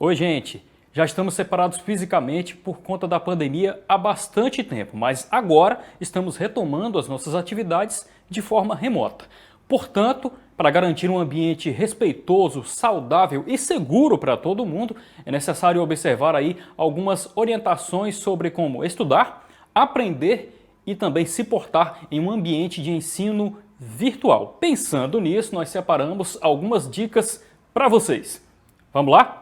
Oi, gente. Já estamos separados fisicamente por conta da pandemia há bastante tempo, mas agora estamos retomando as nossas atividades de forma remota. Portanto, para garantir um ambiente respeitoso, saudável e seguro para todo mundo, é necessário observar aí algumas orientações sobre como estudar, aprender e também se portar em um ambiente de ensino virtual. Pensando nisso, nós separamos algumas dicas para vocês. Vamos lá?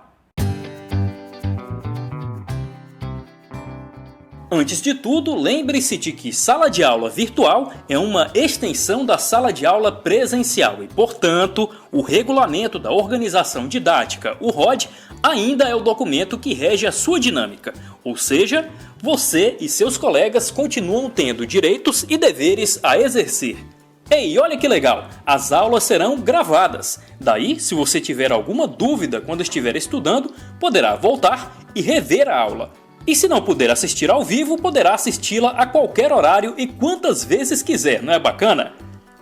Antes de tudo, lembre-se de que sala de aula virtual é uma extensão da sala de aula presencial e, portanto, o Regulamento da Organização Didática, o ROD, ainda é o documento que rege a sua dinâmica, ou seja, você e seus colegas continuam tendo direitos e deveres a exercer. Ei, olha que legal! As aulas serão gravadas. Daí, se você tiver alguma dúvida quando estiver estudando, poderá voltar e rever a aula. E se não puder assistir ao vivo, poderá assisti-la a qualquer horário e quantas vezes quiser, não é bacana?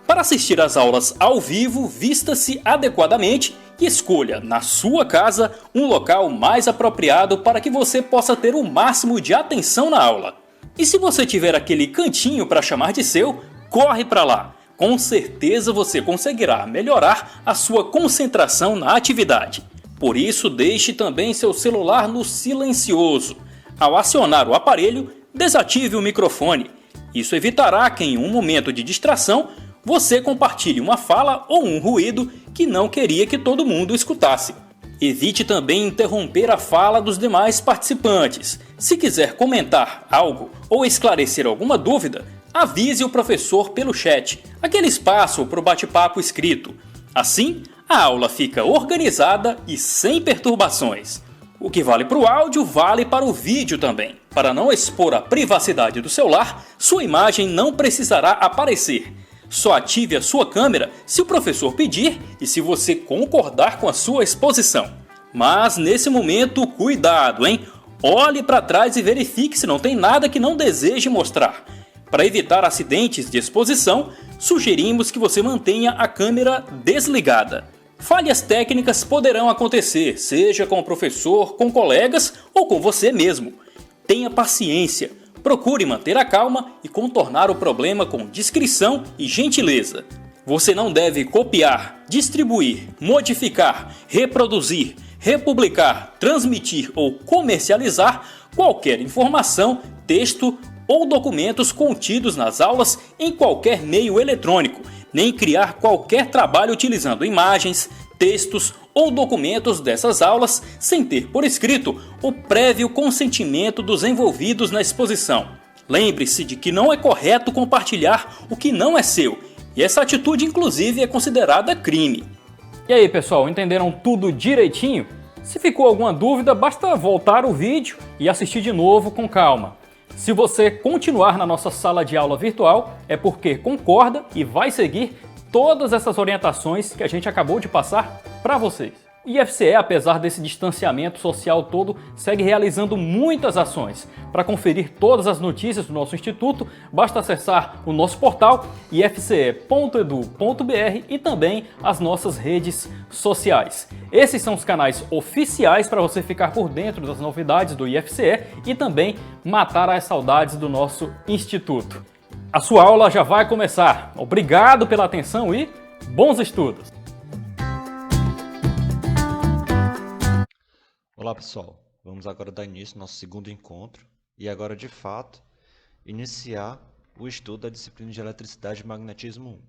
Para assistir às aulas ao vivo, vista-se adequadamente e escolha, na sua casa, um local mais apropriado para que você possa ter o máximo de atenção na aula. E se você tiver aquele cantinho para chamar de seu, corre para lá. Com certeza você conseguirá melhorar a sua concentração na atividade. Por isso, deixe também seu celular no silencioso. Ao acionar o aparelho, desative o microfone. Isso evitará que em um momento de distração, você compartilhe uma fala ou um ruído que não queria que todo mundo escutasse. Evite também interromper a fala dos demais participantes. Se quiser comentar algo ou esclarecer alguma dúvida, avise o professor pelo chat, aquele espaço para o bate-papo escrito. Assim, a aula fica organizada e sem perturbações. O que vale para o áudio, vale para o vídeo também. Para não expor a privacidade do celular, sua imagem não precisará aparecer. Só ative a sua câmera se o professor pedir e se você concordar com a sua exposição. Mas nesse momento, cuidado, hein? Olhe para trás e verifique se não tem nada que não deseje mostrar. Para evitar acidentes de exposição, sugerimos que você mantenha a câmera desligada. Falhas técnicas poderão acontecer, seja com o professor, com colegas ou com você mesmo. Tenha paciência, procure manter a calma e contornar o problema com discrição e gentileza. Você não deve copiar, distribuir, modificar, reproduzir, republicar, transmitir ou comercializar qualquer informação, texto ou documentos contidos nas aulas em qualquer meio eletrônico, nem criar qualquer trabalho utilizando imagens, textos ou documentos dessas aulas sem ter por escrito o prévio consentimento dos envolvidos na exposição. Lembre-se de que não é correto compartilhar o que não é seu, e essa atitude inclusive é considerada crime. E aí, pessoal, entenderam tudo direitinho? Se ficou alguma dúvida, basta voltar o vídeo e assistir de novo com calma. Se você continuar na nossa sala de aula virtual, é porque concorda e vai seguir todas essas orientações que a gente acabou de passar para vocês. O IFCE, apesar desse distanciamento social todo, segue realizando muitas ações. Para conferir todas as notícias do nosso instituto, basta acessar o nosso portal ifce.edu.br e também as nossas redes sociais. Esses são os canais oficiais para você ficar por dentro das novidades do IFCE e também matar as saudades do nosso instituto. A sua aula já vai começar. Obrigado pela atenção e bons estudos! Olá pessoal, vamos agora dar início ao nosso segundo encontro e agora de fato iniciar o estudo da disciplina de Eletricidade e Magnetismo 1.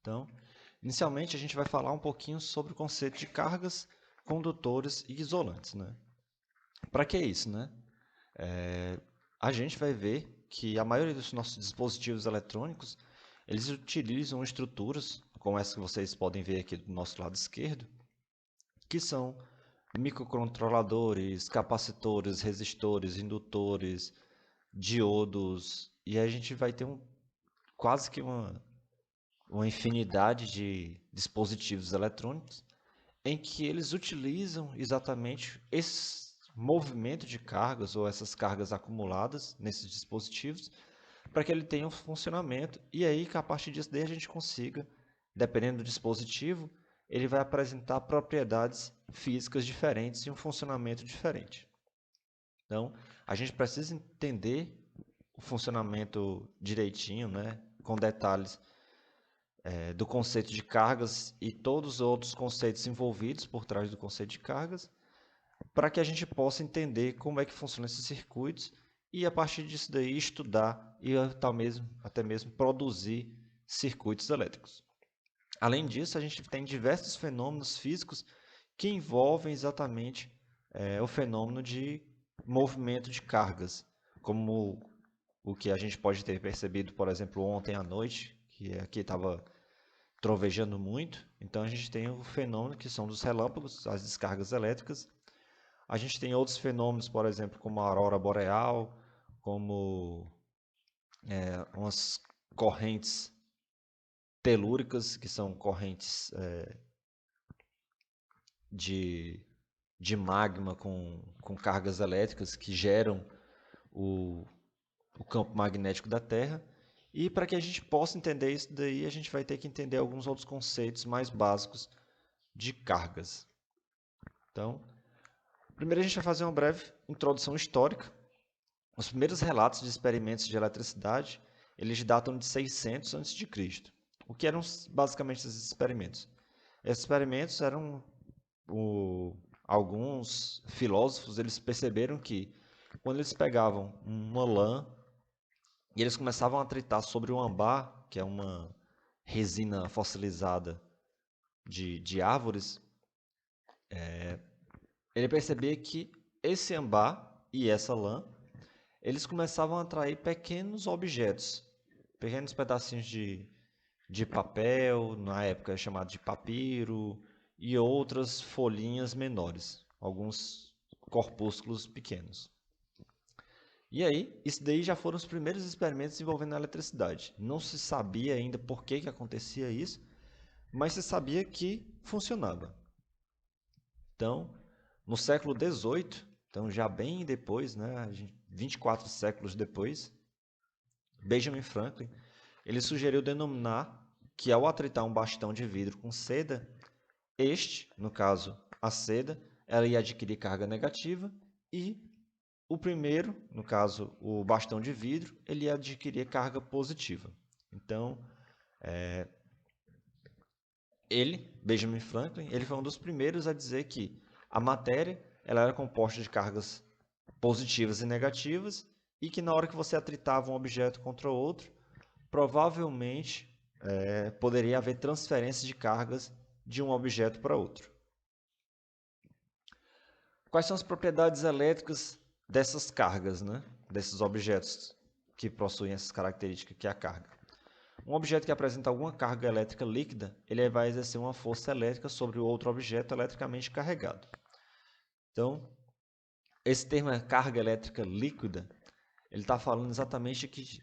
Então, inicialmente a gente vai falar um pouquinho sobre o conceito de cargas, condutores e isolantes, né? Para que isso, né? A gente vai ver que a maioria dos nossos dispositivos eletrônicos eles utilizam estruturas como essa que vocês podem ver aqui do nosso lado esquerdo, que são microcontroladores, capacitores, resistores, indutores, diodos, e a gente vai ter quase que uma infinidade de dispositivos eletrônicos em que eles utilizam exatamente esse movimento de cargas ou essas cargas acumuladas nesses dispositivos para que ele tenha um funcionamento e aí que a partir disso daí a gente consiga, dependendo do dispositivo, ele vai apresentar propriedades físicas diferentes e um funcionamento diferente. Então, a gente precisa entender o funcionamento direitinho, né, com detalhes, do conceito de cargas e todos os outros conceitos envolvidos por trás do conceito de cargas, para que a gente possa entender como é que funcionam esses circuitos e, a partir disso daí, estudar e até mesmo produzir circuitos elétricos. Além disso, a gente tem diversos fenômenos físicos que envolvem exatamente o fenômeno de movimento de cargas, como o que a gente pode ter percebido, por exemplo, ontem à noite, que aqui estava trovejando muito. Então a gente tem o fenômeno que são dos relâmpagos, as descargas elétricas. A gente tem outros fenômenos, por exemplo, como a aurora boreal, como umas correntes telúricas, que são correntes de magma com cargas elétricas que geram o campo magnético da Terra. E para que a gente possa entender isso daí, a gente vai ter que entender alguns outros conceitos mais básicos de cargas. Então, primeiro a gente vai fazer uma breve introdução histórica. Os primeiros relatos de experimentos de eletricidade, eles datam de 600 a.C. O que eram basicamente esses experimentos? Esses experimentos eram alguns filósofos, eles perceberam que quando eles pegavam uma lã e eles começavam a tritar sobre o ambar, que é uma resina fossilizada de árvores, ele percebia que esse ambar e essa lã, eles começavam a atrair pequenos objetos, pequenos pedacinhos de papel, na época chamado de papiro, e outras folhinhas menores, alguns corpúsculos pequenos. E aí, isso daí já foram os primeiros experimentos envolvendo a eletricidade. Não se sabia ainda por que acontecia isso, mas se sabia que funcionava. Então, no século XVIII, então já bem depois, né, 24 séculos depois, Benjamin Franklin, ele sugeriu denominar que ao atritar um bastão de vidro com seda, no caso, a seda, ela ia adquirir carga negativa e o primeiro, no caso, o bastão de vidro, ele ia adquirir carga positiva. Então, Benjamin Franklin, ele foi um dos primeiros a dizer que a matéria ela era composta de cargas positivas e negativas e que na hora que você atritava um objeto contra outro, provavelmente poderia haver transferência de cargas de um objeto para outro. Quais são as propriedades elétricas dessas cargas, né? Desses objetos que possuem essas características, que é a carga? Um objeto que apresenta alguma carga elétrica líquida, ele vai exercer uma força elétrica sobre o outro objeto eletricamente carregado. Então, esse termo é carga elétrica líquida, ele está falando exatamente que,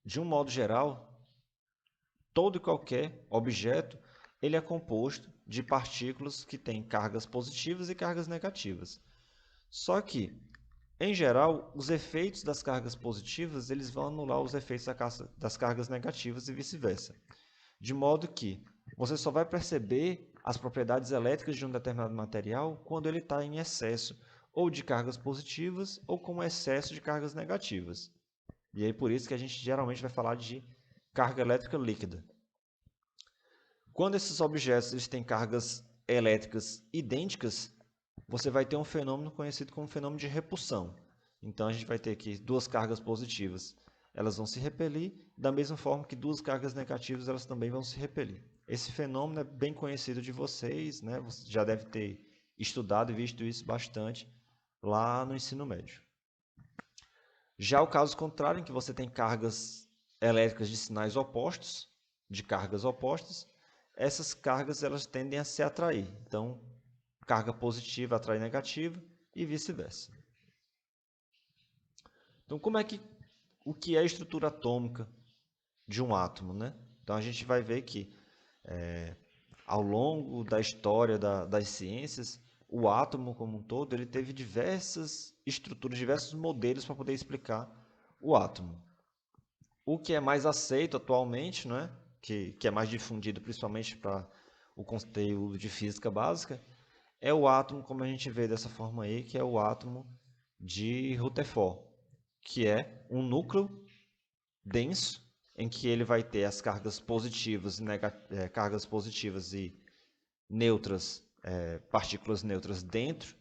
de um modo geral, todo e qualquer objeto ele é composto de partículas que têm cargas positivas e cargas negativas. Só que, em geral, os efeitos das cargas positivas eles vão anular os efeitos das cargas negativas e vice-versa. De modo que você só vai perceber as propriedades elétricas de um determinado material quando ele está em excesso ou de cargas positivas ou com excesso de cargas negativas. E aí por isso que a gente geralmente vai falar de carga elétrica líquida. Quando esses objetos eles têm cargas elétricas idênticas, você vai ter um fenômeno conhecido como fenômeno de repulsão. Então a gente vai ter que duas cargas positivas elas vão se repelir, da mesma forma que duas cargas negativas elas também vão se repelir. Esse fenômeno é bem conhecido de vocês, né? Você já deve ter estudado e visto isso bastante lá no ensino médio. Já o caso contrário, em que você tem cargas elétricas de sinais opostos, de cargas opostas, essas cargas elas tendem a se atrair. Então, carga positiva atrai negativa e vice-versa. Então, o que é a estrutura atômica de um átomo, né? Então, a gente vai ver que, ao longo da história das ciências, o átomo como um todo ele teve diversas estruturas, diversos modelos para poder explicar o átomo. O que é mais aceito atualmente, né? que é mais difundido principalmente para o conteúdo de física básica, é o átomo, como a gente vê dessa forma aí, que é o átomo de Rutherford, que é um núcleo denso, em que ele vai ter as cargas positivas, cargas positivas e neutras, partículas neutras dentro,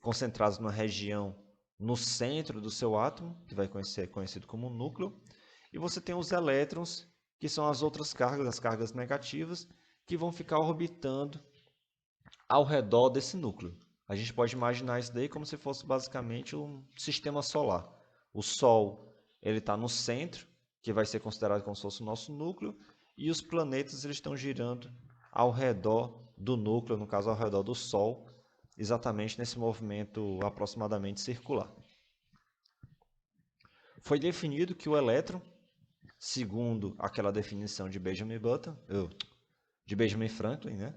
concentradas numa região no centro do seu átomo, que vai ser conhecido como núcleo, e você tem os elétrons, que são as outras cargas, as cargas negativas, que vão ficar orbitando ao redor desse núcleo. A gente pode imaginar isso daí como se fosse basicamente um sistema solar. O Sol ele está no centro, que vai ser considerado como se fosse o nosso núcleo, e os planetas eles estão girando ao redor do núcleo, no caso ao redor do Sol, exatamente nesse movimento aproximadamente circular. Foi definido que o elétron, segundo aquela definição de Benjamin Franklin, né?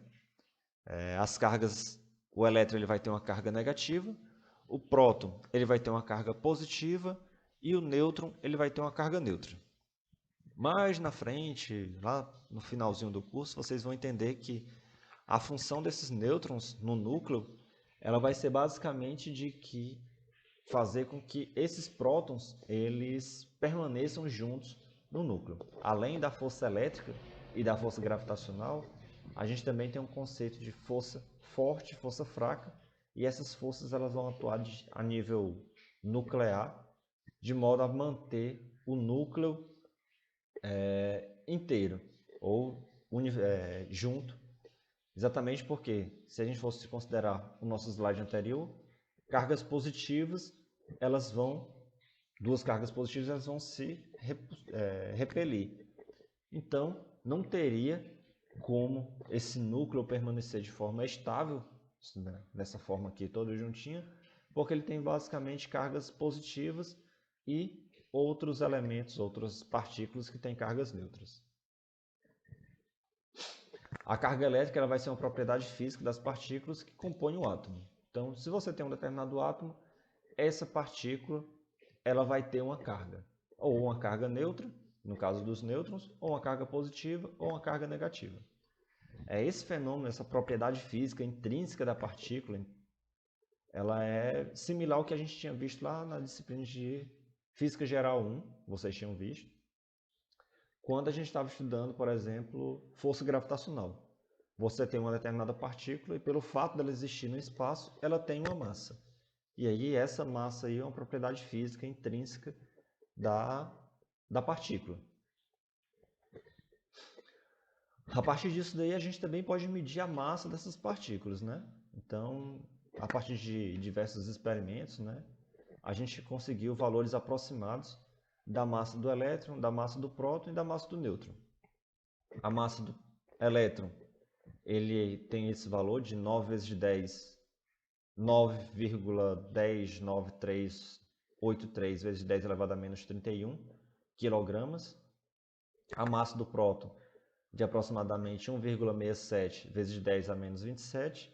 As cargas, o elétron ele vai ter uma carga negativa, o próton ele vai ter uma carga positiva e o nêutron ele vai ter uma carga neutra. Mais na frente, lá no finalzinho do curso, vocês vão entender que a função desses nêutrons no núcleo, ela vai ser basicamente de que fazer com que esses prótons eles permaneçam juntos no núcleo. Além da força elétrica e da força gravitacional, a gente também tem um conceito de força forte, força fraca, e essas forças elas vão atuar a nível nuclear, de modo a manter o núcleo inteiro ou junto. Exatamente porque, se a gente fosse considerar o nosso slide anterior, cargas positivas, duas cargas positivas elas vão se repelir. Então, não teria como esse núcleo permanecer de forma estável, né, dessa forma aqui toda juntinha, porque ele tem basicamente cargas positivas e outros elementos, outras partículas que têm cargas neutras. A carga elétrica ela vai ser uma propriedade física das partículas que compõem o átomo. Então, se você tem um determinado átomo, essa partícula ela vai ter uma carga, ou uma carga neutra, no caso dos nêutrons, ou uma carga positiva, ou uma carga negativa. Esse fenômeno, essa propriedade física intrínseca da partícula, ela é similar ao que a gente tinha visto lá na disciplina de Física Geral 1, vocês tinham visto, quando a gente estava estudando, por exemplo, força gravitacional. Você tem uma determinada partícula e pelo fato dela existir no espaço, ela tem uma massa. E aí essa massa aí é uma propriedade física intrínseca da partícula. A partir disso daí a gente também pode medir a massa dessas partículas, né? Então, a partir de diversos experimentos, né, a gente conseguiu valores aproximados da massa do elétron, da massa do próton e da massa do nêutron. A massa do elétron, ele tem esse valor de 9 vezes 10, 9,10938 vezes 10 elevado a menos 31 quilogramas. A massa do próton de aproximadamente 1,67 vezes 10 a menos 27.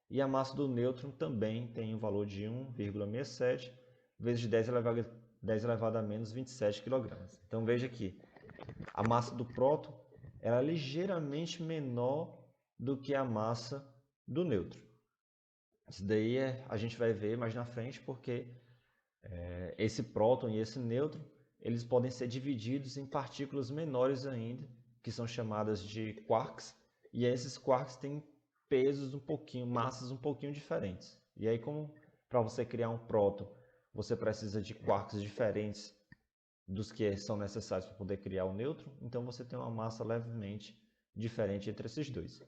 E a massa do nêutron também tem um valor de 1,67 vezes 10 elevado a menos 27 kg. Então veja aqui, a massa do próton ela é ligeiramente menor do que a massa do nêutron. Isso daí a gente vai ver mais na frente, porque esse próton e esse nêutron eles podem ser divididos em partículas menores ainda, que são chamadas de quarks, e esses quarks têm pesos massas um pouquinho diferentes. E aí, como para você criar um próton, você precisa de quarks diferentes dos que são necessários para poder criar o nêutron, então você tem uma massa levemente diferente entre esses dois.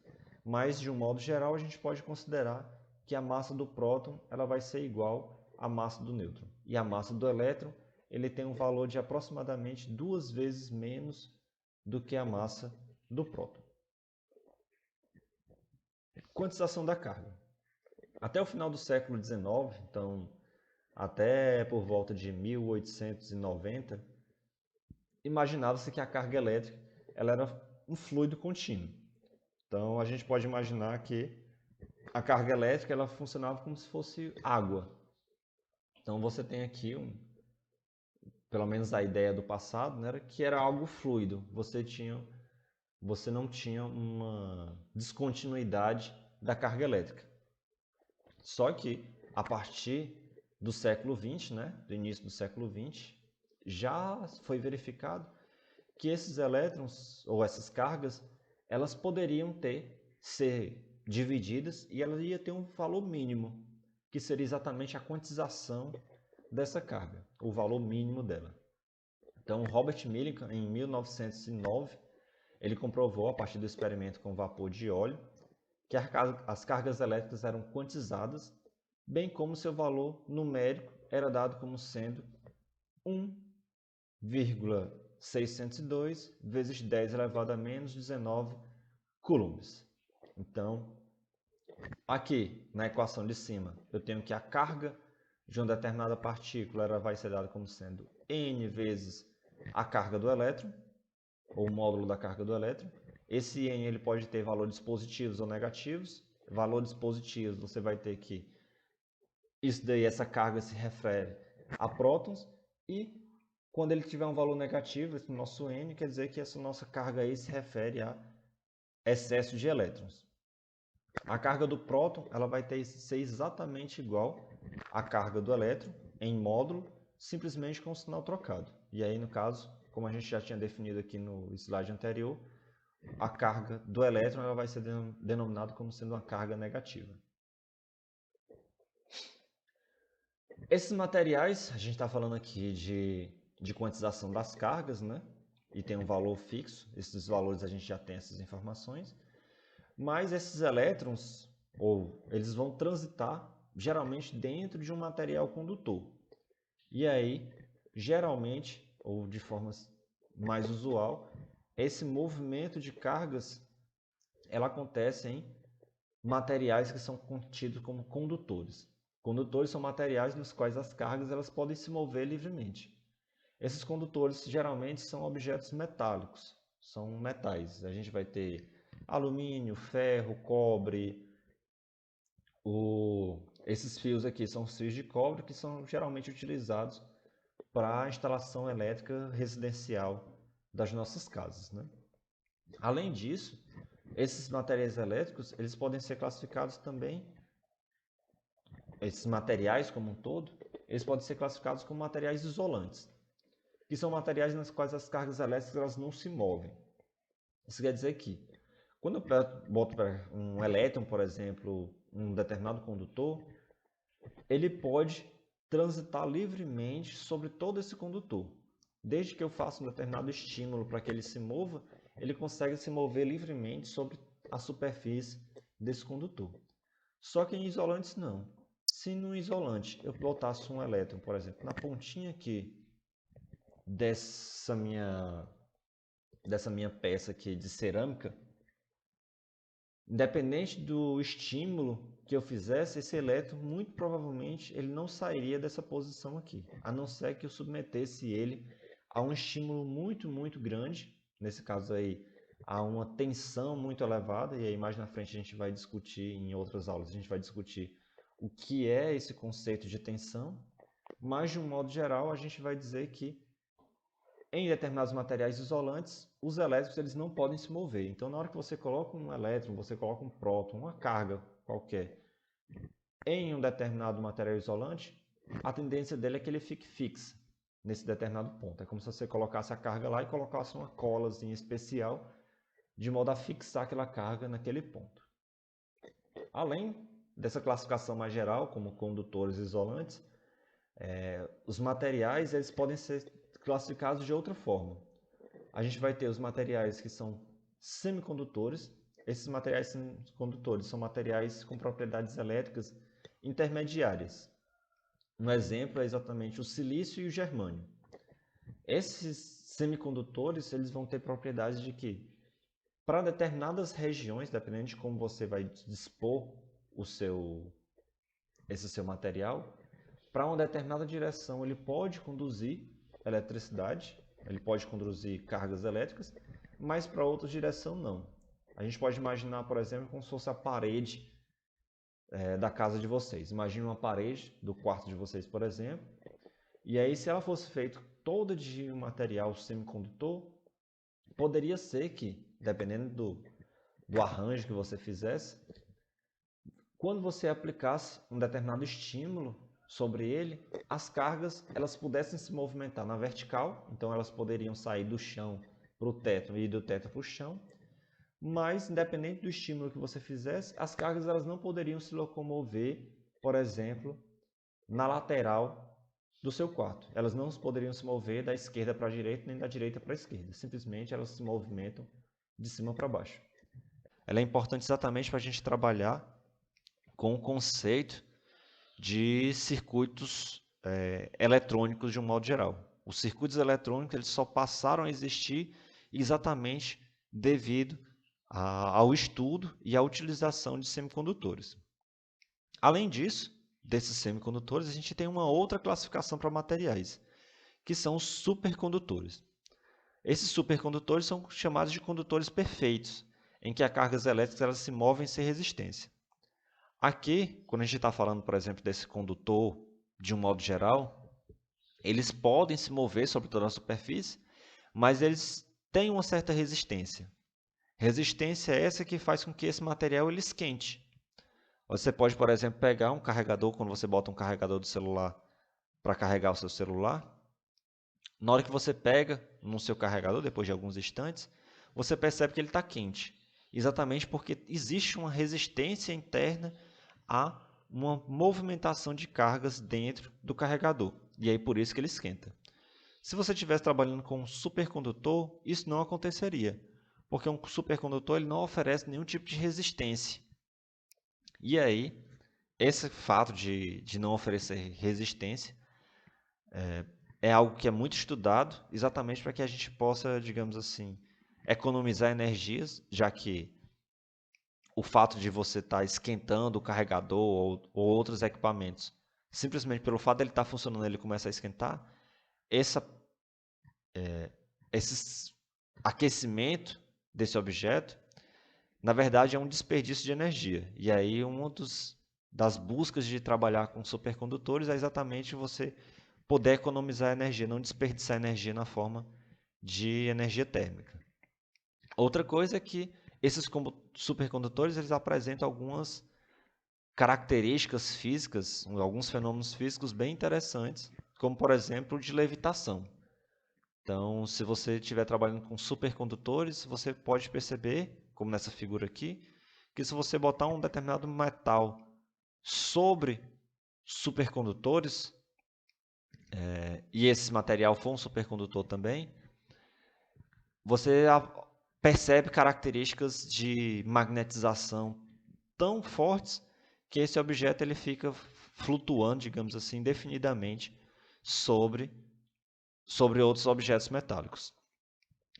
Mas, de um modo geral, a gente pode considerar que a massa do próton ela vai ser igual à massa do nêutron. E a massa do elétron ele tem um valor de aproximadamente 2 vezes menos do que a massa do próton. Quantização da carga. Até o final do século XIX, então até por volta de 1890, imaginava-se que a carga elétrica ela era um fluido contínuo. Então a gente pode imaginar que a carga elétrica ela funcionava como se fosse água. Então você tem aqui pelo menos a ideia do passado, né, que era algo fluido. Você tinha você não tinha uma descontinuidade da carga elétrica. Só que, a partir do século XX, do início do século XX, já foi verificado que esses elétrons, ou essas cargas, elas poderiam ser divididas e ela ia ter um valor mínimo, que seria exatamente a quantização dessa carga, o valor mínimo dela. Então, Robert Millikan, em 1909, ele comprovou, a partir do experimento com vapor de óleo, que as cargas elétricas eram quantizadas, bem como seu valor numérico era dado como sendo 1,602 vezes 10 elevado a menos 19 coulombs. Então, aqui na equação de cima, eu tenho que a carga de uma determinada partícula ela vai ser dada como sendo n vezes a carga do elétron, ou o módulo da carga do elétron. Esse n ele pode ter valores positivos ou negativos. Valores positivos você vai ter que essa carga se refere a prótons, e quando ele tiver um valor negativo, esse nosso n, quer dizer que essa nossa carga aí se refere a excesso de elétrons. A carga do próton ela vai ser exatamente igual à carga do elétron em módulo, simplesmente com o sinal trocado. E aí, no caso, como a gente já tinha definido aqui no slide anterior, a carga do elétron ela vai ser denominada como sendo uma carga negativa. Esses materiais, a gente está falando aqui de quantização das cargas, e tem um valor fixo. Esses valores a gente já tem essas informações. Mas esses elétrons, eles vão transitar geralmente dentro de um material condutor. E aí, geralmente, ou de forma mais usual, esse movimento de cargas ela acontece em materiais que são contidos como condutores. Condutores são materiais nos quais as cargas elas podem se mover livremente. Esses condutores geralmente são objetos metálicos, são metais. A gente vai ter alumínio, ferro, cobre. Esses fios aqui são os fios de cobre que são geralmente utilizados para a instalação elétrica residencial das nossas casas. Além disso, esses materiais elétricos eles podem ser classificados também, esses materiais como um todo, eles podem ser classificados como materiais isolantes, que são materiais nas quais as cargas elétricas elas não se movem. Isso quer dizer que, quando eu boto um elétron, por exemplo, um determinado condutor, ele pode transitar livremente sobre todo esse condutor. Desde que eu faça um determinado estímulo para que ele se mova, ele consegue se mover livremente sobre a superfície desse condutor. Só que em isolantes não. Se no isolante eu botasse um elétron, por exemplo, na pontinha aqui dessa minha peça aqui de cerâmica, independente do estímulo que eu fizesse, esse elétron muito provavelmente ele não sairia dessa posição aqui, a não ser que eu submetesse ele a um estímulo muito, muito grande, nesse caso aí a uma tensão muito elevada, e aí mais na frente a gente vai discutir em outras aulas, a gente vai discutir o que é esse conceito de tensão, mas de um modo geral a gente vai dizer que em determinados materiais isolantes, os elétrons eles não podem se mover. Então, na hora que você coloca um elétron, você coloca um próton, uma carga qualquer, em um determinado material isolante, a tendência dele é que ele fique fixo nesse determinado ponto. É como se você colocasse a carga lá e colocasse uma colazinha especial, de modo a fixar aquela carga naquele ponto. Além dessa classificação mais geral, como condutores isolantes, os materiais eles podem ser classificados de outra forma. A gente vai ter os materiais que são semicondutores. Esses materiais semicondutores são materiais com propriedades elétricas intermediárias. Um exemplo é exatamente o silício e o germânio. Esses semicondutores eles vão ter propriedades de que, para determinadas regiões, dependendo de como você vai dispor esse seu material, para uma determinada direção ele pode conduzir eletricidade, ele pode conduzir cargas elétricas, mas para outra direção não. A gente pode imaginar, por exemplo, como se fosse a parede da casa de vocês. Imagine uma parede do quarto de vocês, por exemplo, e aí se ela fosse feita toda de um material semicondutor, poderia ser que dependendo do arranjo que você fizesse, quando você aplicasse um determinado estímulo sobre ele, as cargas elas pudessem se movimentar na vertical, então elas poderiam sair do chão para o teto e do teto para o chão, mas independente do estímulo que você fizesse, as cargas elas não poderiam se locomover, por exemplo, na lateral do seu quarto. Elas não poderiam se mover da esquerda para a direita nem da direita para a esquerda. Simplesmente elas se movimentam de cima para baixo. Ela é importante exatamente para a gente trabalhar com o conceito de circuitos eletrônicos de um modo geral. Os circuitos eletrônicos eles só passaram a existir exatamente devido ao estudo e à utilização de semicondutores. Além disso, desses semicondutores, a gente tem uma outra classificação para materiais, que são os supercondutores. Esses supercondutores são chamados de condutores perfeitos, em que as cargas elétricas elas se movem sem resistência. Aqui, quando a gente está falando, por exemplo, desse condutor de um modo geral, eles podem se mover sobre toda a superfície, mas eles têm uma certa resistência. Resistência é essa que faz com que esse material ele esquente. Você pode, por exemplo, pegar um carregador, quando você bota um carregador do celular para carregar o seu celular, na hora que você pega no seu carregador, depois de alguns instantes, você percebe que ele está quente. Exatamente porque existe uma resistência interna a uma movimentação de cargas dentro do carregador. E aí por isso que ele esquenta. Se você estivesse trabalhando com um supercondutor, isso não aconteceria. Porque um supercondutor ele não oferece nenhum tipo de resistência. E aí, esse fato de não oferecer resistência é algo que é muito estudado, exatamente para que a gente possa, digamos assim, economizar energias, já que o fato de você estar esquentando o carregador ou outros equipamentos, simplesmente pelo fato dele estar funcionando, ele começa a esquentar, esse aquecimento desse objeto, na verdade, é um desperdício de energia. E aí, uma das buscas de trabalhar com supercondutores é exatamente você poder economizar energia, não desperdiçar energia na forma de energia térmica. Outra coisa é que esses supercondutores eles apresentam algumas características físicas, alguns fenômenos físicos bem interessantes, como, por exemplo, o de levitação. Então, se você estiver trabalhando com supercondutores, você pode perceber, como nessa figura aqui, que se você botar um determinado metal sobre supercondutores, e esse material for um supercondutor também, você percebe características de magnetização tão fortes que esse objeto ele fica flutuando, digamos assim, indefinidamente sobre outros objetos metálicos.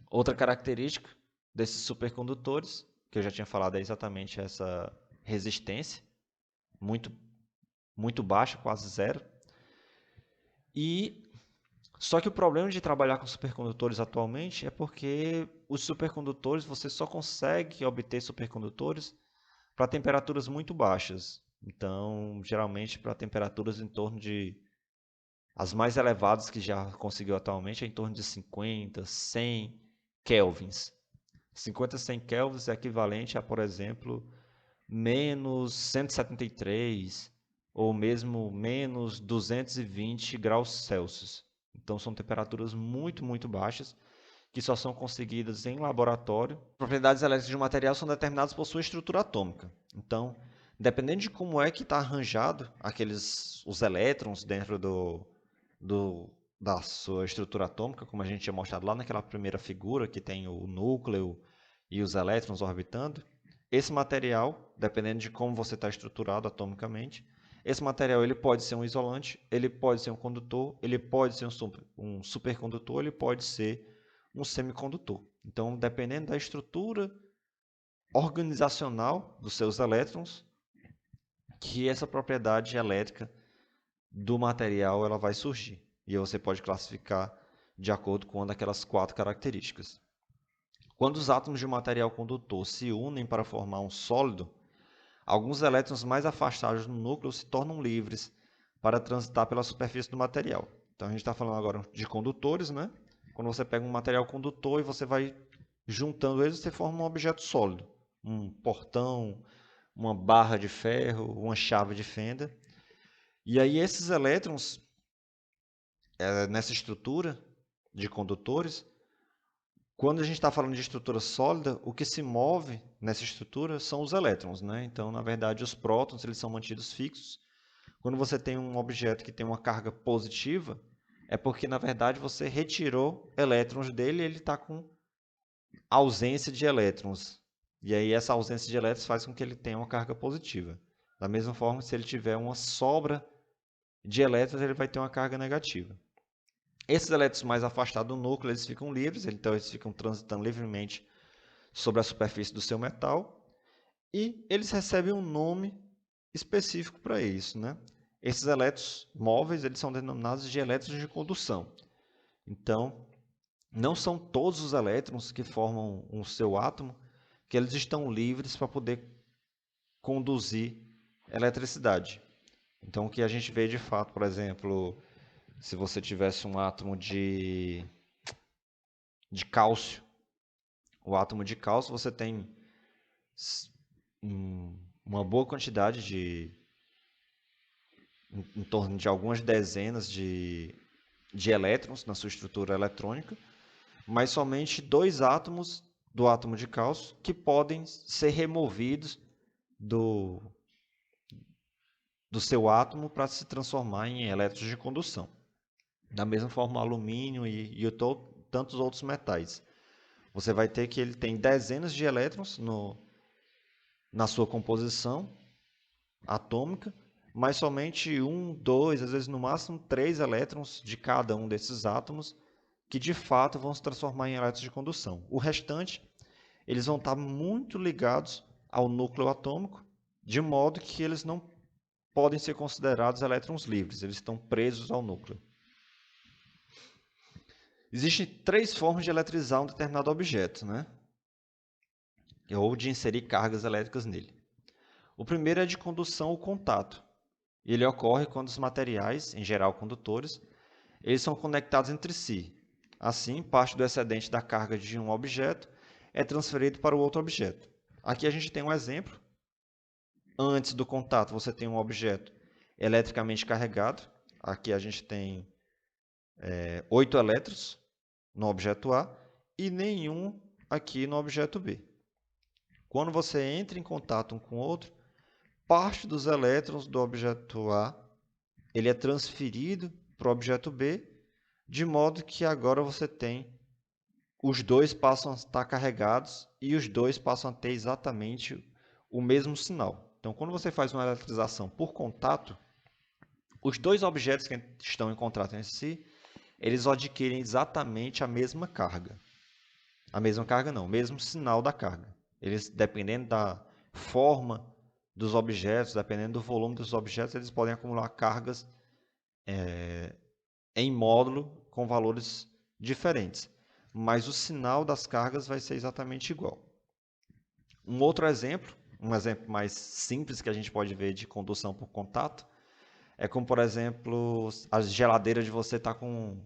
Outra característica desses supercondutores, que eu já tinha falado, é exatamente essa resistência, muito baixa, quase zero. Só que o problema de trabalhar com supercondutores atualmente é porque os supercondutores, você só consegue obter supercondutores para temperaturas muito baixas. Então, geralmente para temperaturas em torno de... As mais elevadas que já conseguiu atualmente é em torno de 50, 100 kelvins. 50, 100 kelvins é equivalente a, por exemplo, menos 173 ou mesmo menos 220 graus Celsius. Então, são temperaturas muito baixas que só são conseguidas em laboratório. As propriedades elétricas de um material são determinadas por sua estrutura atômica. Então, dependendo de como é que está arranjado os elétrons dentro da sua estrutura atômica, como a gente tinha mostrado lá naquela primeira figura, que tem o núcleo e os elétrons orbitando, esse material, dependendo de como você está estruturado atomicamente, esse material ele pode ser um isolante, ele pode ser um condutor, ele pode ser um supercondutor, ele pode ser um semicondutor. Então, dependendo da estrutura organizacional dos seus elétrons, que essa propriedade elétrica do material ela vai surgir. E aí você pode classificar de acordo com uma daquelas 4 características. Quando os átomos de um material condutor se unem para formar um sólido, alguns elétrons mais afastados no núcleo se tornam livres para transitar pela superfície do material. Então a gente está falando agora de condutores, né? Quando você pega um material condutor e você vai juntando eles você forma um objeto sólido, um portão, uma barra de ferro, uma chave de fenda. E aí esses elétrons, nessa estrutura de condutores, quando a gente está falando de estrutura sólida, o que se move nessa estrutura são os elétrons, né? Então, na verdade, os prótons eles são mantidos fixos. Quando você tem um objeto que tem uma carga positiva, é porque, na verdade, você retirou elétrons dele e ele está com ausência de elétrons. E aí essa ausência de elétrons faz com que ele tenha uma carga positiva. Da mesma forma, se ele tiver uma sobra de elétrons, ele vai ter uma carga negativa. Esses elétrons mais afastados do núcleo, eles ficam livres, então eles ficam transitando livremente sobre a superfície do seu metal e eles recebem um nome específico para isso, né? Esses elétrons móveis, eles são denominados de elétrons de condução. Então, não são todos os elétrons que formam o seu átomo que eles estão livres para poder conduzir eletricidade. Então, o que a gente vê de fato, por exemplo, se você tivesse um átomo de cálcio, o átomo de cálcio você tem uma boa quantidade em torno de algumas dezenas de elétrons na sua estrutura eletrônica, mas somente 2 átomos do átomo de cálcio que podem ser removidos do seu átomo para se transformar em elétrons de condução. Da mesma forma, alumínio e tantos outros metais. Você vai ter que ele tem dezenas de elétrons na sua composição atômica, mas somente 1, 2, às vezes no máximo 3 elétrons de cada um desses átomos que de fato vão se transformar em elétrons de condução. O restante, eles vão estar muito ligados ao núcleo atômico, de modo que eles não podem ser considerados elétrons livres, eles estão presos ao núcleo. Existem 3 formas de eletrizar um determinado objeto, né? Ou de inserir cargas elétricas nele. O primeiro é de condução ou contato. Ele ocorre quando os materiais, em geral condutores, eles são conectados entre si. Assim, parte do excedente da carga de um objeto é transferido para o outro objeto. Aqui a gente tem um exemplo. Antes do contato, você tem um objeto eletricamente carregado. Aqui a gente tem 8 elétrons no objeto A e nenhum aqui no objeto B. Quando você entra em contato um com o outro, parte dos elétrons do objeto A ele é transferido para o objeto B, de modo que agora você tem os dois passam a estar carregados e os dois passam a ter exatamente o mesmo sinal. Então, quando você faz uma eletrização por contato, os dois objetos que estão em contato entre si, eles adquirem exatamente a mesma carga. A mesma carga não, o mesmo sinal da carga. Eles, dependendo da forma dos objetos, dependendo do volume dos objetos, eles podem acumular cargas em módulo com valores diferentes. Mas o sinal das cargas vai ser exatamente igual. Um outro exemplo, um exemplo mais simples que a gente pode ver de condução por contato, é como, por exemplo, a geladeira de você está com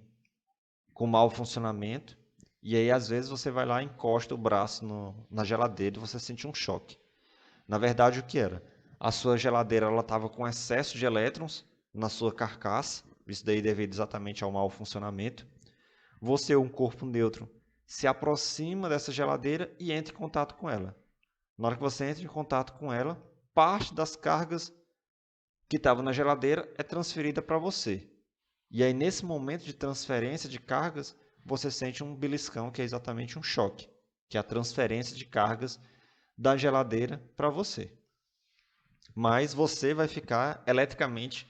mau funcionamento, e aí às vezes você vai lá e encosta o braço na geladeira e você sente um choque. Na verdade, o que era? A sua geladeira estava com excesso de elétrons na sua carcaça, isso daí devido exatamente ao mau funcionamento. Você, um corpo neutro, se aproxima dessa geladeira e entra em contato com ela. Na hora que você entra em contato com ela, parte das cargas que estavam na geladeira é transferida para você. E aí, nesse momento de transferência de cargas, você sente um beliscão, que é exatamente um choque, que é a transferência de cargas da geladeira para você. Mas você vai ficar eletricamente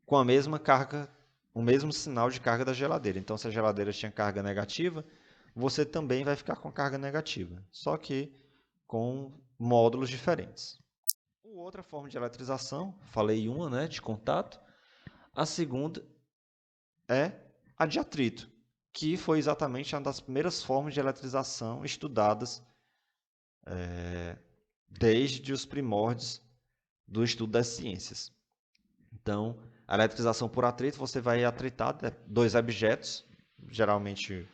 com a mesma carga, o mesmo sinal de carga da geladeira. Então, se a geladeira tinha carga negativa, você também vai ficar com carga negativa, só que com módulos diferentes. Outra forma de eletrização, falei uma, né, de contato. A segunda é a de atrito, que foi exatamente uma das primeiras formas de eletrização estudadas desde os primórdios do estudo das ciências. Então, a eletrização por atrito, você vai atritar 2 objetos, geralmente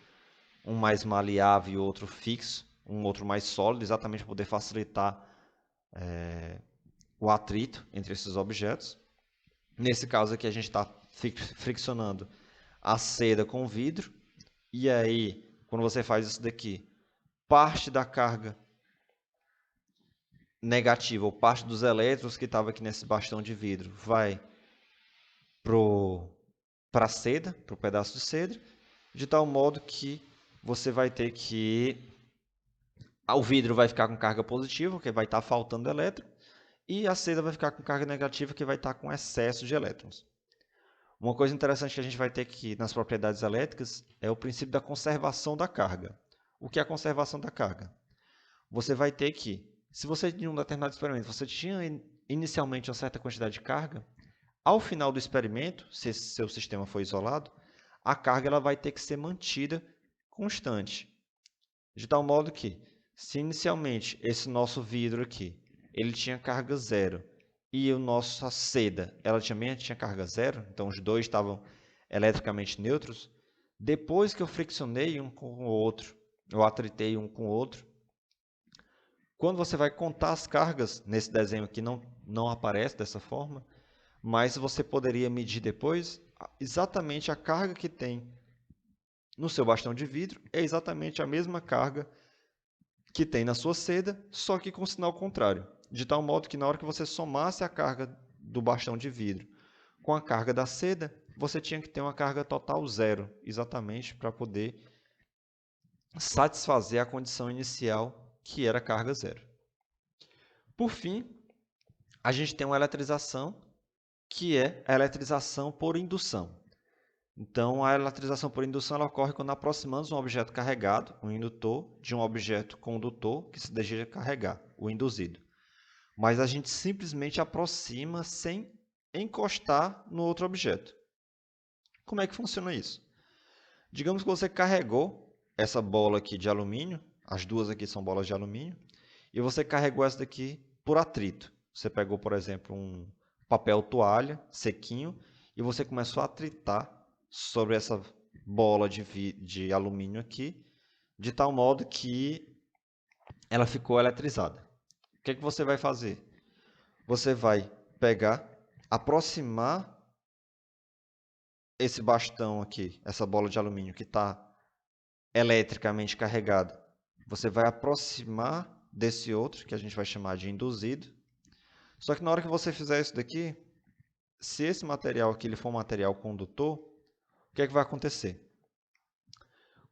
um mais maleável e outro fixo, um outro mais sólido, exatamente para poder facilitar o atrito entre esses objetos. Nesse caso aqui a gente está friccionando a seda com o vidro, e aí quando você faz isso daqui, parte da carga negativa, ou parte dos elétrons que estava aqui nesse bastão de vidro, vai para a seda, para o pedaço de cedro, de tal modo que você vai ter que... O vidro vai ficar com carga positiva, que vai estar faltando elétron, e a seda vai ficar com carga negativa, que vai estar com excesso de elétrons. Uma coisa interessante que a gente vai ter aqui nas propriedades elétricas é o princípio da conservação da carga. O que é a conservação da carga? Você vai ter que, se você em um determinado experimento, você tinha inicialmente uma certa quantidade de carga, ao final do experimento, se seu sistema for isolado, a carga ela vai ter que ser mantida constante. De tal modo que, se inicialmente esse nosso vidro aqui, ele tinha carga zero, e a nossa seda, ela também tinha carga zero, então os dois estavam eletricamente neutros, depois que eu friccionei um com o outro, eu atritei um com o outro, quando você vai contar as cargas, nesse desenho aqui não aparece dessa forma, mas você poderia medir depois exatamente a carga que tem no seu bastão de vidro, é exatamente a mesma carga que tem na sua seda, só que com sinal contrário. De tal modo que na hora que você somasse a carga do bastão de vidro com a carga da seda, você tinha que ter uma carga total zero, exatamente para poder satisfazer a condição inicial, que era carga zero. Por fim, a gente tem uma eletrização, que é a eletrização por indução. Então, a eletrização por indução ela ocorre quando aproximamos um objeto carregado, um indutor, de um objeto condutor que se deseja carregar, o induzido. Mas a gente simplesmente aproxima sem encostar no outro objeto. Como é que funciona isso? Digamos que você carregou essa bola aqui de alumínio, as duas aqui são bolas de alumínio, e você carregou essa daqui por atrito. Você pegou, por exemplo, um papel toalha sequinho e você começou a atritar sobre essa bola de alumínio aqui, de tal modo que ela ficou eletrizada. O que é que você vai fazer? Você vai pegar, aproximar esse bastão aqui, essa bola de alumínio que está eletricamente carregada. Você vai aproximar desse outro, que a gente vai chamar de induzido. Só que na hora que você fizer isso daqui, se esse material aqui ele for um material condutor, o que é que vai acontecer?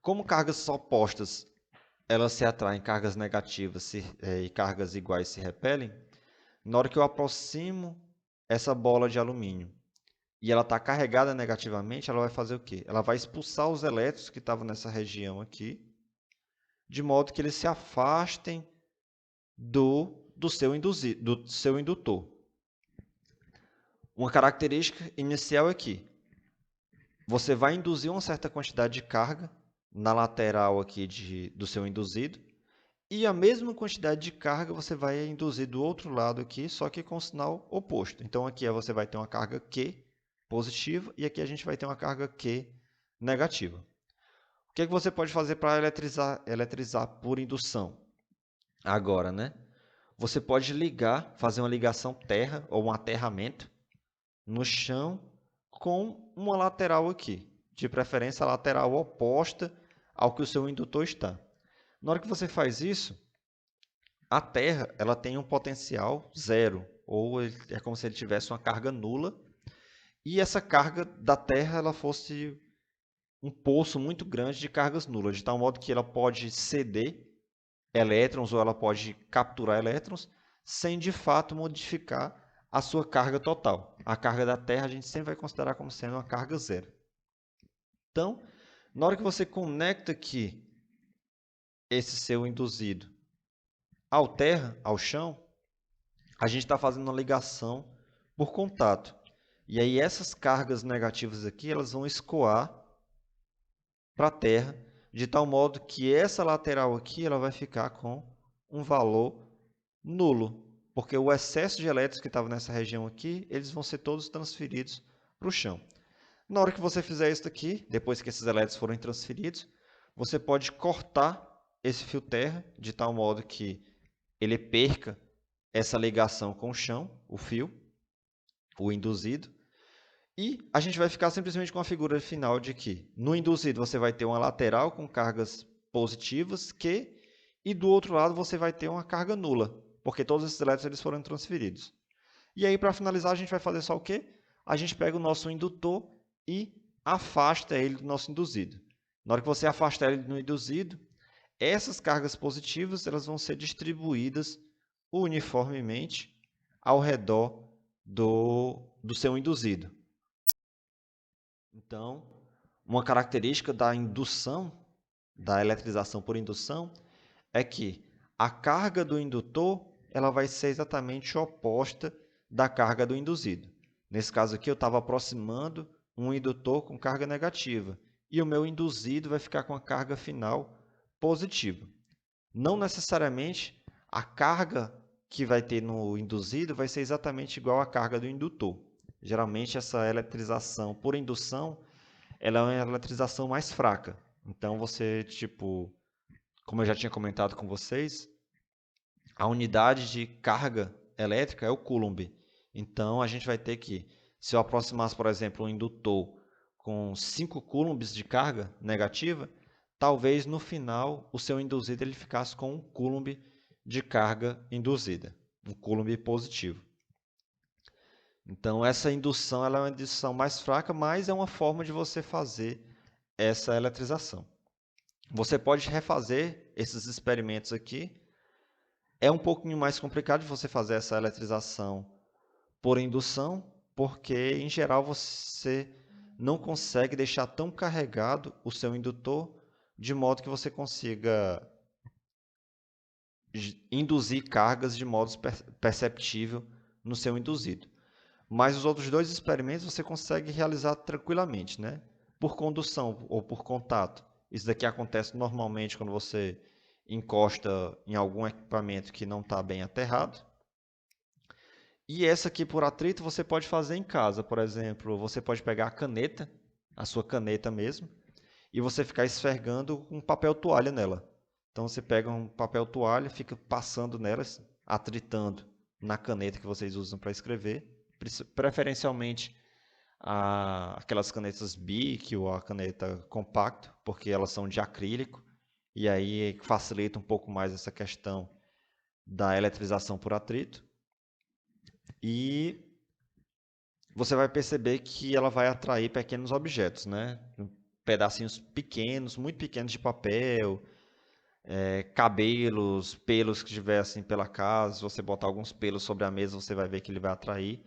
Como cargas opostas elas se atraem, cargas negativas e cargas iguais se repelem, na hora que eu aproximo essa bola de alumínio e ela está carregada negativamente, ela vai fazer o quê? Ela vai expulsar os elétrons que estavam nessa região aqui, de modo que eles se afastem do seu indutor. Uma característica inicial é que você vai induzir uma certa quantidade de carga na lateral aqui do seu induzido, e a mesma quantidade de carga você vai induzir do outro lado aqui, só que com o sinal oposto. Então aqui você vai ter uma carga Q positiva e aqui a gente vai ter uma carga Q negativa. O que é que você pode fazer para eletrizar por indução? Agora, né? Você pode fazer uma ligação terra ou um aterramento no chão com uma lateral aqui, de preferência a lateral oposta ao que o seu indutor está. Na hora que você faz isso, a terra ela tem um potencial zero, ou é como se ele tivesse uma carga nula, e essa carga da terra ela fosse um poço muito grande de cargas nulas, de tal modo que ela pode ceder elétrons ou ela pode capturar elétrons sem de fato modificar a sua carga total. A carga da Terra a gente sempre vai considerar como sendo uma carga zero. Então, na hora que você conecta aqui esse seu induzido ao terra, ao chão, a gente está fazendo uma ligação por contato. E aí essas cargas negativas aqui, elas vão escoar para a terra, de tal modo que essa lateral aqui ela vai ficar com um valor nulo, porque o excesso de elétrons que estava nessa região aqui, eles vão ser todos transferidos para o chão. Na hora que você fizer isso aqui, depois que esses elétrons forem transferidos, você pode cortar esse fio terra de tal modo que ele perca essa ligação com o chão, o fio, o induzido. E a gente vai ficar simplesmente com a figura final de que no induzido você vai ter uma lateral com cargas positivas e do outro lado você vai ter uma carga nula, porque todos esses elétrons eles foram transferidos. E aí, para finalizar, a gente vai fazer só o quê? A gente pega o nosso indutor e afasta ele do nosso induzido. Na hora que você afastar ele do induzido, essas cargas positivas elas vão ser distribuídas uniformemente ao redor do seu induzido. Então, uma característica da indução, da eletrização por indução, é que a carga do indutor ela vai ser exatamente oposta da carga do induzido. Nesse caso aqui, eu estava aproximando um indutor com carga negativa e o meu induzido vai ficar com a carga final positiva. Não necessariamente a carga que vai ter no induzido vai ser exatamente igual à carga do indutor. Geralmente, essa eletrização por indução ela é uma eletrização mais fraca. Então, você, como eu já tinha comentado com vocês, a unidade de carga elétrica é o coulomb. Então, a gente vai ter que, se eu aproximasse, por exemplo, um indutor com 5 coulombs de carga negativa, talvez no final o seu induzido ele ficasse com 1 coulomb de carga induzida, um coulomb positivo. Então, essa indução ela é uma indução mais fraca, mas é uma forma de você fazer essa eletrização. Você pode refazer esses experimentos aqui. É um pouquinho mais complicado de você fazer essa eletrização por indução, porque, em geral, você não consegue deixar tão carregado o seu indutor de modo que você consiga induzir cargas de modo perceptível no seu induzido. Mas os outros dois experimentos você consegue realizar tranquilamente, né? Por condução ou por contato. Isso daqui acontece normalmente quando você encosta em algum equipamento que não está bem aterrado. E essa aqui por atrito você pode fazer em casa. Por exemplo, você pode pegar a caneta, a sua caneta mesmo, e você ficar esfregando um papel toalha nela. Então você pega um papel toalha, fica passando nelas, atritando na caneta que vocês usam para escrever. Preferencialmente aquelas canetas Bic ou a caneta compacto, porque elas são de acrílico e aí facilita um pouco mais essa questão da eletrização por atrito. E você vai perceber que ela vai atrair pequenos objetos, né? Pedacinhos pequenos, muito pequenos de papel, cabelos, pelos que tivessem pela casa. Se você botar alguns pelos sobre a mesa, você vai ver que ele vai atrair.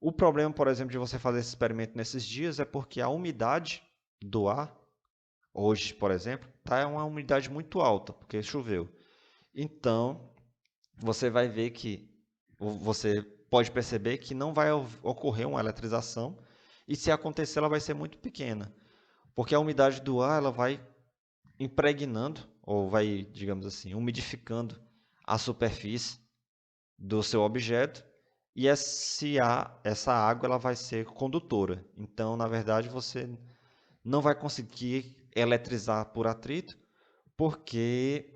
O problema, por exemplo, de você fazer esse experimento nesses dias é porque a umidade do ar, hoje, por exemplo, está uma umidade muito alta, porque choveu. Então, você vai ver que, você pode perceber que não vai ocorrer uma eletrização, e se acontecer, ela vai ser muito pequena, porque a umidade do ar ela vai impregnando, ou vai, digamos assim, umidificando a superfície do seu objeto, e essa água ela vai ser condutora. Então, na verdade, você não vai conseguir eletrizar por atrito, porque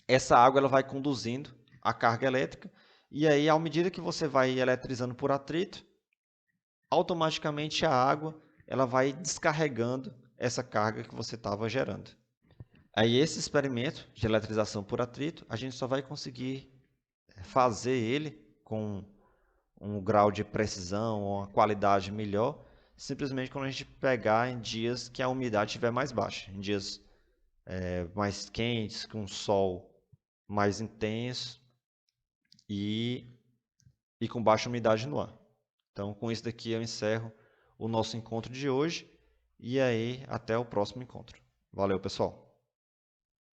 essa água ela vai conduzindo a carga elétrica, e aí, à medida que você vai eletrizando por atrito, automaticamente a água ela vai descarregando essa carga que você estava gerando. Aí, esse experimento de eletrização por atrito, a gente só vai conseguir fazer ele com um grau de precisão ou uma qualidade melhor, simplesmente quando a gente pegar em dias que a umidade estiver mais baixa, em dias mais quentes, com sol mais intenso e com baixa umidade no ar. Então, com isso daqui eu encerro o nosso encontro de hoje e aí até o próximo encontro. Valeu, pessoal!